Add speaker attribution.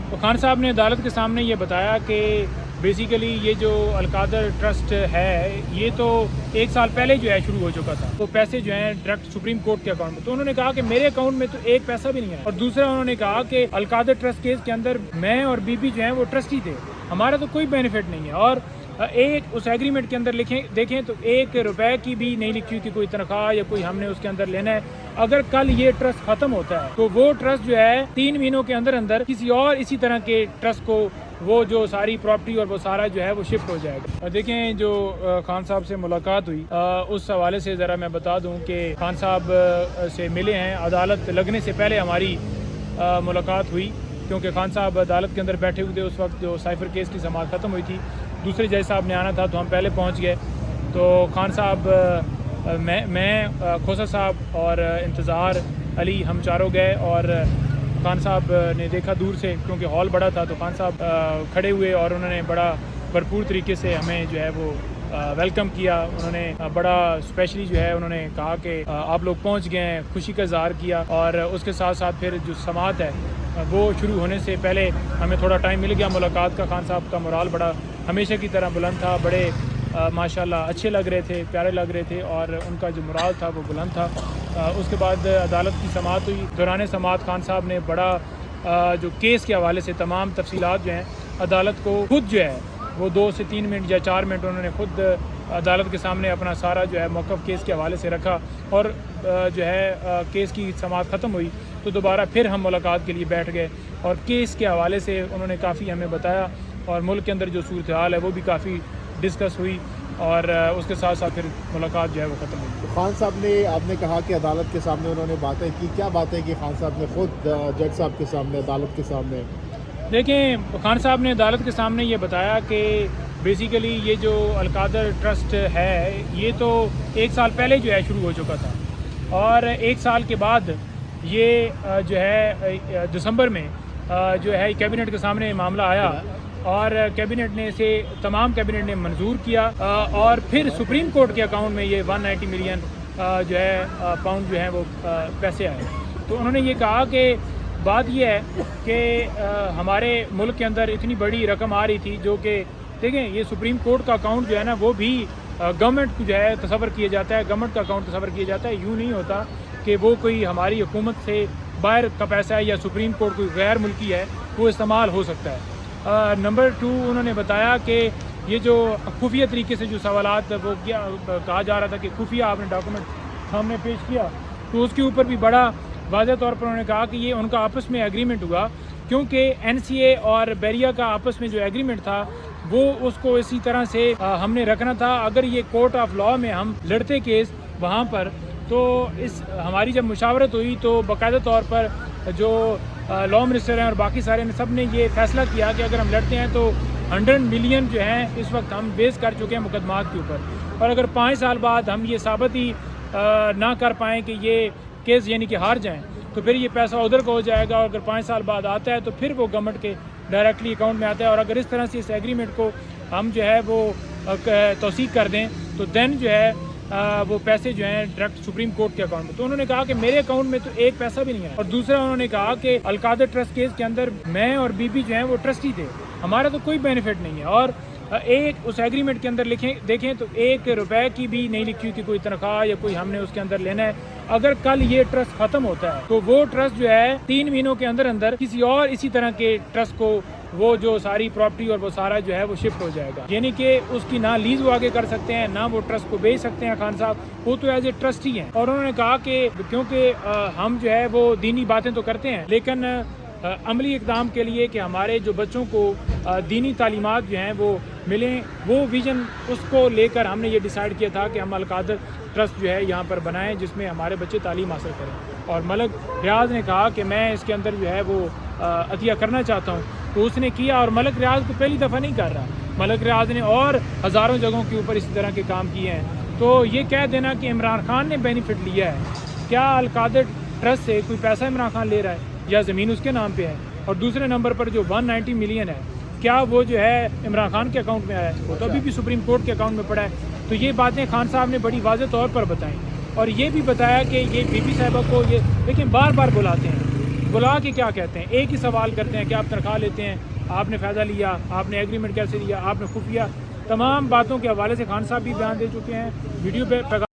Speaker 1: تو خان صاحب نے عدالت کے سامنے یہ بتایا کہ بیسیکلی یہ جو القادر ٹرسٹ ہے یہ تو 1 سال پہلے جو ہے شروع ہو چکا تھا، تو پیسے جو ہیں ڈائریکٹ سپریم کورٹ کے اکاؤنٹ میں، تو انہوں نے کہا کہ میرے اکاؤنٹ میں تو 1 پیسہ بھی نہیں ہے، اور دوسرا انہوں نے کہا کہ القادر ٹرسٹ کیس کے اندر میں اور بی بی جو ہیں وہ ٹرسٹی تھے، ہمارا تو کوئی بینیفٹ نہیں ہے، اور ایک اس ایگریمنٹ کے اندر دیکھیں تو 1 روپے کی بھی نہیں لکھی ہوئی کہ کوئی تنخواہ یا کوئی ہم نے اس کے اندر لینا ہے۔ اگر کل یہ ٹرسٹ ختم ہوتا ہے تو وہ ٹرسٹ جو ہے 3 مہینوں کے اندر اندر کسی اور اسی طرح کے ٹرسٹ کو وہ جو ساری پراپرٹی اور وہ سارا جو ہے وہ شفٹ ہو جائے گا۔ دیکھیں جو خان صاحب سے ملاقات ہوئی اس حوالے سے ذرا میں بتا دوں کہ خان صاحب سے ملے ہیں، عدالت لگنے سے پہلے ہماری ملاقات ہوئی، کیونکہ خان صاحب عدالت کے اندر بیٹھے ہوئے تھے اس وقت جو سائفر کیس کی سماعت ختم ہوئی تھی، دوسرے جج صاحب نے آنا تھا تو ہم پہلے پہنچ گئے۔ تو خان صاحب میں کھوسا صاحب اور انتظار علی ہم چاروں گئے، اور خان صاحب نے دیکھا دور سے کیونکہ ہال بڑا تھا، تو خان صاحب کھڑے ہوئے اور انہوں نے بڑا بھرپور طریقے سے ہمیں جو ہے وہ ویلکم کیا۔ انہوں نے بڑا اسپیشلی جو ہے انہوں نے کہا کہ آپ لوگ پہنچ گئے ہیں، خوشی کا اظہار کیا، اور اس کے ساتھ ساتھ پھر جو سماعت ہے وہ شروع ہونے سے پہلے ہمیں تھوڑا ٹائم مل گیا ملاقات کا۔ خان صاحب کا مورال بڑا ہمیشہ کی طرح بلند تھا، بڑے ماشاءاللہ اچھے لگ رہے تھے، پیارے لگ رہے تھے، اور ان کا جو مورال تھا وہ بلند تھا۔ اس کے بعد عدالت کی سماعت ہوئی، دوران سماعت خان صاحب نے بڑا جو کیس کے حوالے سے تمام تفصیلات جو ہیں عدالت کو خود جو ہے وہ 2 سے 3 منٹ یا 4 منٹ انہوں نے خود عدالت کے سامنے اپنا سارا جو ہے موقف کیس کے حوالے سے رکھا، اور جو ہے کیس کی سماعت ختم ہوئی تو دوبارہ پھر ہم ملاقات کے لیے بیٹھ گئے، اور کیس کے حوالے سے انہوں نے کافی ہمیں بتایا، اور ملک کے اندر جو صورتحال ہے وہ بھی کافی ڈسکس ہوئی، اور اس کے ساتھ ساتھ پھر ملاقات جو ہے وہ ختم ہوئی۔
Speaker 2: تو خان صاحب نے آپ نے کہا کہ عدالت کے سامنے انہوں نے باتیں کی، کیا باتیں کی خان صاحب نے خود جج صاحب کے سامنے، عدالت کے سامنے؟
Speaker 1: دیکھیں خان صاحب نے عدالت کے سامنے یہ بتایا کہ بیسیکلی یہ جو القادر ٹرسٹ ہے یہ تو 1 سال پہلے جو ہے شروع ہو چکا تھا، اور 1 سال کے بعد یہ جو ہے دسمبر میں جو ہے کیبنٹ کے سامنے معاملہ آیا، اور کیبنٹ نے اسے تمام کیبنٹ نے منظور کیا، اور پھر سپریم کورٹ کے اکاؤنٹ میں یہ 190 ملین جو ہے پاؤنڈ جو ہیں وہ پیسے آئے۔ تو انہوں نے یہ کہا کہ بات یہ ہے کہ ہمارے ملک کے اندر اتنی بڑی رقم آ رہی تھی، جو کہ دیکھیں یہ سپریم کورٹ کا اکاؤنٹ جو ہے نا وہ بھی گورنمنٹ کو جو ہے تصور کیا جاتا ہے، گورنمنٹ کا اکاؤنٹ تصور کیا جاتا ہے، یوں نہیں ہوتا کہ وہ کوئی ہماری حکومت سے باہر کا پیسہ ہے یا سپریم کورٹ کوئی غیر ملکی ہے وہ استعمال ہو سکتا ہے۔ نمبر 2 انہوں نے بتایا کہ یہ جو خفیہ طریقے سے جو سوالات وہ کہا جا رہا تھا کہ خفیہ آپ نے ڈاکومنٹ سامنے پیش کیا، تو اس کے اوپر بھی بڑا واضح طور پر انہوں نے کہا کہ یہ ان کا آپس میں ایگریمنٹ ہوا، کیونکہ این سی اے اور بیریا کا آپس میں جو ایگریمنٹ تھا وہ اس کو اسی طرح سے ہم نے رکھنا تھا۔ اگر یہ کورٹ آف لاء میں ہم لڑتے کیس وہاں پر، تو ہماری جب مشاورت ہوئی تو باقاعدہ طور پر جو لاء منسٹر ہیں اور باقی سارے نے سب نے یہ فیصلہ کیا کہ اگر ہم لڑتے ہیں تو 100 ملین جو ہیں اس وقت ہم بیس کر چکے ہیں مقدمات کے اوپر، اور اگر 5 سال بعد ہم یہ ثابت ہی نہ کر پائیں کہ یہ کیس یعنی کہ ہار جائیں تو پھر یہ پیسہ ادھر کا ہو جائے گا، اور اگر 5 سال بعد آتا ہے تو پھر وہ گورنمنٹ کے ڈائریکٹلی اکاؤنٹ میں آتا ہے، اور اگر اس طرح سے اس ایگریمنٹ کو ہم جو ہے وہ توثیق کر دیں تو دین جو ہے وہ پیسے جو ہیں ڈائریکٹ سپریم کورٹ کے اکاؤنٹ میں۔ تو انہوں نے کہا کہ میرے اکاؤنٹ میں تو 1 پیسہ بھی نہیں ہے، اور دوسرا انہوں نے کہا کہ القادر ٹرسٹ کیس کے اندر میں اور بی بی جو ہیں وہ ٹرسٹی تھے، ہمارا تو کوئی بینیفٹ نہیں ہے، اور ایک اس ایگریمنٹ کے اندر دیکھیں تو 1 روپے کی بھی نہیں لکھی ہوئی کہ کوئی تنخواہ یا کوئی ہم نے اس کے اندر لینا ہے۔ اگر کل یہ ٹرسٹ ختم ہوتا ہے تو وہ ٹرسٹ جو ہے 3 مہینوں کے اندر اندر کسی اور اسی طرح کے ٹرسٹ کو وہ جو ساری پراپرٹی اور وہ سارا جو ہے وہ شفٹ ہو جائے گا، یعنی کہ اس کی نہ لیز وہ آگے کر سکتے ہیں نہ وہ ٹرسٹ کو بیچ سکتے ہیں۔ خان صاحب وہ تو ایز اے ٹرسٹی ہیں، اور انہوں نے کہا کہ کیونکہ ہم جو ہے وہ دینی باتیں تو کرتے ہیں لیکن عملی اقدام کے لیے کہ ہمارے جو بچوں کو دینی تعلیمات جو ہیں وہ ملیں، وہ ویژن اس کو لے کر ہم نے یہ ڈیسائیڈ کیا تھا کہ ہم القادر ٹرسٹ جو ہے یہاں پر بنائیں جس میں ہمارے بچے تعلیم حاصل کریں۔ اور ملک ریاض نے کہا کہ میں اس کے اندر جو ہے وہ عطیہ کرنا چاہتا ہوں، تو اس نے کیا، اور ملک ریاض کو پہلی دفعہ نہیں کر رہا، ملک ریاض نے اور ہزاروں جگہوں کے اوپر اسی طرح کے کام کیے ہیں۔ تو یہ کہہ دینا کہ عمران خان نے بینیفٹ لیا ہے، کیا القادر ٹرسٹ سے کوئی پیسہ عمران خان لے رہا ہے یا زمین اس کے نام پہ ہے؟ اور دوسرے نمبر پر جو 190 ملین ہے کیا وہ جو ہے عمران خان کے اکاؤنٹ میں آیا ہے؟ وہ تو ابھی بھی سپریم کورٹ کے اکاؤنٹ میں پڑا ہے۔ تو یہ باتیں خان صاحب نے بڑی واضح طور پر بتائیں، اور یہ بھی بتایا کہ یہ بی بی صاحبہ کو یہ لیکن بار بار بلاتے ہیں بلا کے کیا کہتے ہیں، ایک ہی سوال کرتے ہیں کہ آپ تنخواہ لیتے ہیں، آپ نے فائدہ لیا، آپ نے ایگریمنٹ کیسے لیا، آپ نے خفیہ تمام باتوں کے حوالے سے خان صاحب بھی بیان دے چکے ہیں، ویڈیو پہ پیغام